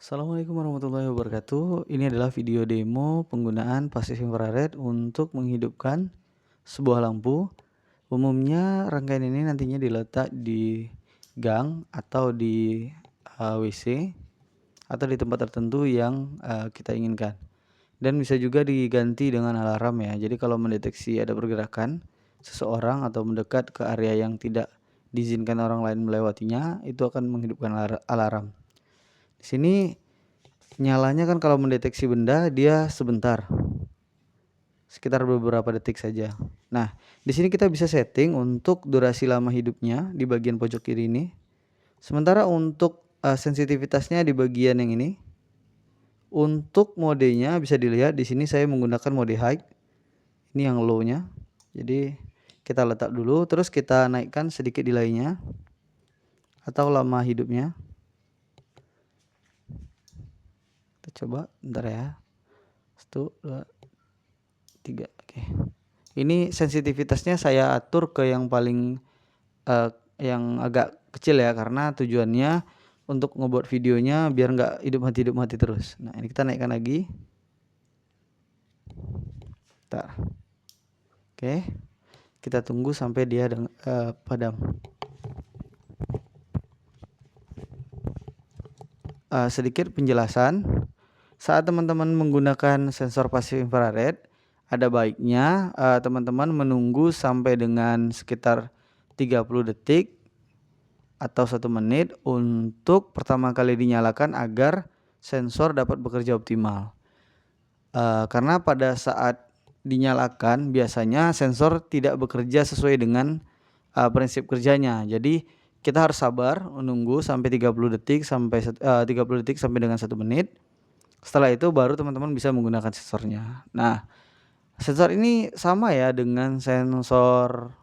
Assalamualaikum warahmatullahi wabarakatuh. Ini adalah video demo penggunaan pasif infrared untuk menghidupkan sebuah lampu. Umumnya rangkaian ini nantinya diletak di gang atau di WC atau di tempat tertentu yang kita inginkan. Dan bisa juga diganti dengan alarm ya. Jadi kalau mendeteksi ada pergerakan seseorang atau mendekat ke area yang tidak diizinkan orang lain melewatinya, itu akan menghidupkan alarm. Di sini nyalanya kan kalau mendeteksi benda dia sebentar, sekitar beberapa detik saja. Nah, di sini kita bisa setting untuk durasi lama hidupnya di bagian pojok kiri ini. Sementara untuk sensitivitasnya di bagian yang ini. Untuk modenya bisa dilihat di sini saya menggunakan mode high. Ini yang low-nya. Jadi kita letak dulu, terus kita naikkan sedikit delay-nya atau lama hidupnya. Kita coba bentar ya. 1, 2, 3. Oke. Ini sensitivitasnya saya atur ke yang paling yang agak kecil ya, karena tujuannya untuk ngebuat videonya biar nggak hidup mati terus. Nah, ini kita naikkan lagi. Bentar. Oke. Kita tunggu sampai dia padam. Sedikit penjelasan. Saat teman-teman menggunakan sensor pasif infrared, ada baiknya teman-teman menunggu sampai dengan sekitar 30 detik atau 1 menit untuk pertama kali dinyalakan agar sensor dapat bekerja optimal. Karena pada saat dinyalakan biasanya sensor tidak bekerja sesuai dengan prinsip kerjanya. Jadi kita harus sabar menunggu sampai 30 detik sampai 30 detik sampai dengan 1 menit. Setelah itu baru teman-teman bisa menggunakan sensornya. Nah, sensor ini sama ya dengan sensor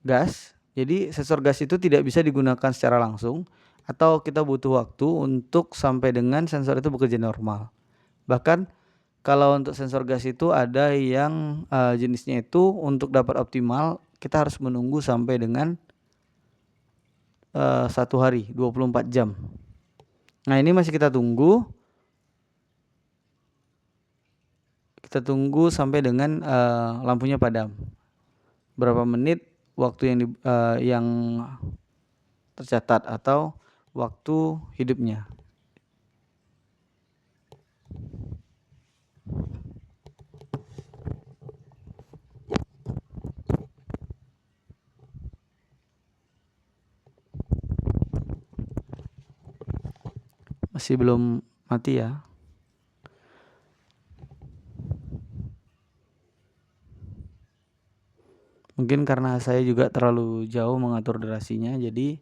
gas. Jadi sensor gas itu tidak bisa digunakan secara langsung atau kita butuh waktu untuk sampai dengan sensor itu bekerja normal. Bahkan kalau untuk sensor gas itu ada yang jenisnya itu untuk dapat optimal kita harus menunggu sampai dengan 1 hari, 24 jam. Nah, ini masih kita tunggu. Kita tunggu sampai dengan lampunya padam. Berapa menit waktu yang tercatat atau waktu hidupnya. Masih belum mati ya. Mungkin karena saya juga terlalu jauh mengatur durasinya, jadi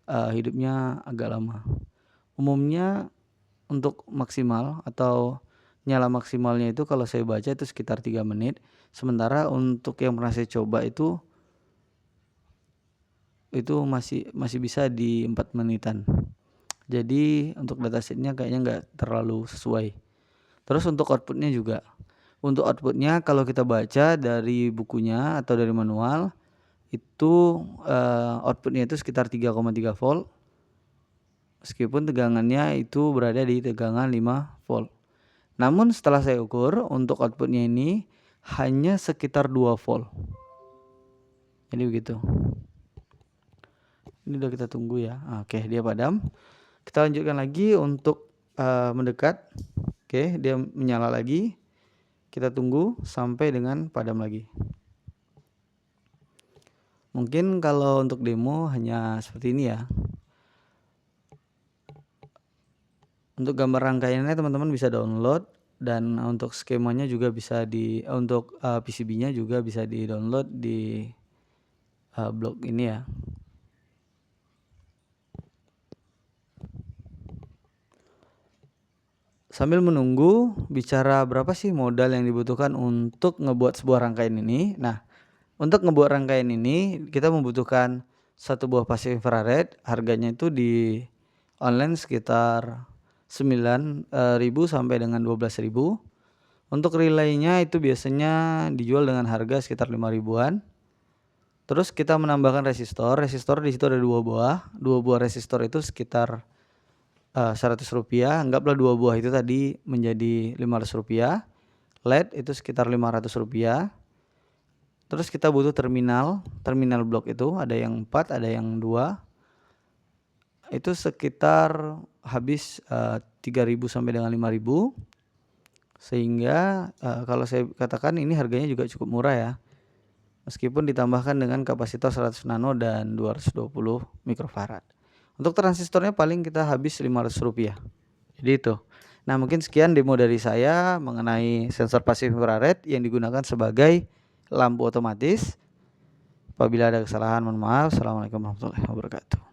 hidupnya agak lama. Umumnya untuk maksimal atau nyala maksimalnya itu kalau saya baca itu sekitar 3 menit. Sementara untuk yang pernah saya coba itu masih bisa di 4 menitan. Jadi untuk datasheetnya kayaknya nggak terlalu sesuai. Terus untuk outputnya juga. Untuk outputnya kalau kita baca dari bukunya atau dari manual itu outputnya itu sekitar 3,3 volt. Meskipun tegangannya itu berada di tegangan 5 volt. Namun setelah saya ukur untuk outputnya ini hanya sekitar 2 volt. Jadi begitu. Ini udah kita tunggu ya. Oke, dia padam. Kita lanjutkan lagi untuk mendekat. Oke, dia menyala lagi. Kita tunggu sampai dengan padam lagi. Mungkin kalau untuk demo hanya seperti ini ya. Untuk gambar rangkaiannya teman-teman bisa download, dan untuk skemanya juga bisa untuk PCB-nya juga bisa di-download di blog ini ya. Sambil menunggu, bicara berapa sih modal yang dibutuhkan untuk ngebuat sebuah rangkaian ini. Nah, untuk ngebuat rangkaian ini kita membutuhkan satu buah pasif infrared, harganya itu di online sekitar 9.000 sampai dengan 12.000. Untuk relaynya itu biasanya dijual dengan harga sekitar 5 ribuan. Terus kita menambahkan resistor di situ ada 2 buah. 2 buah resistor itu sekitar Rp100, anggaplah 2 buah itu tadi menjadi Rp500, LED itu sekitar Rp500. Terus kita butuh terminal blok itu ada yang 4, ada yang 2. Itu sekitar habis 3.000 sampai dengan 5.000. Sehingga kalau saya katakan ini harganya juga cukup murah ya. Meskipun ditambahkan dengan kapasitor 100 nano dan 220 mikrofarad. Untuk transistornya paling kita habis Rp500. Jadi itu. Nah, mungkin sekian demo dari saya mengenai sensor pasif infrared yang digunakan sebagai lampu otomatis. Apabila ada kesalahan mohon maaf. Assalamualaikum warahmatullahi wabarakatuh.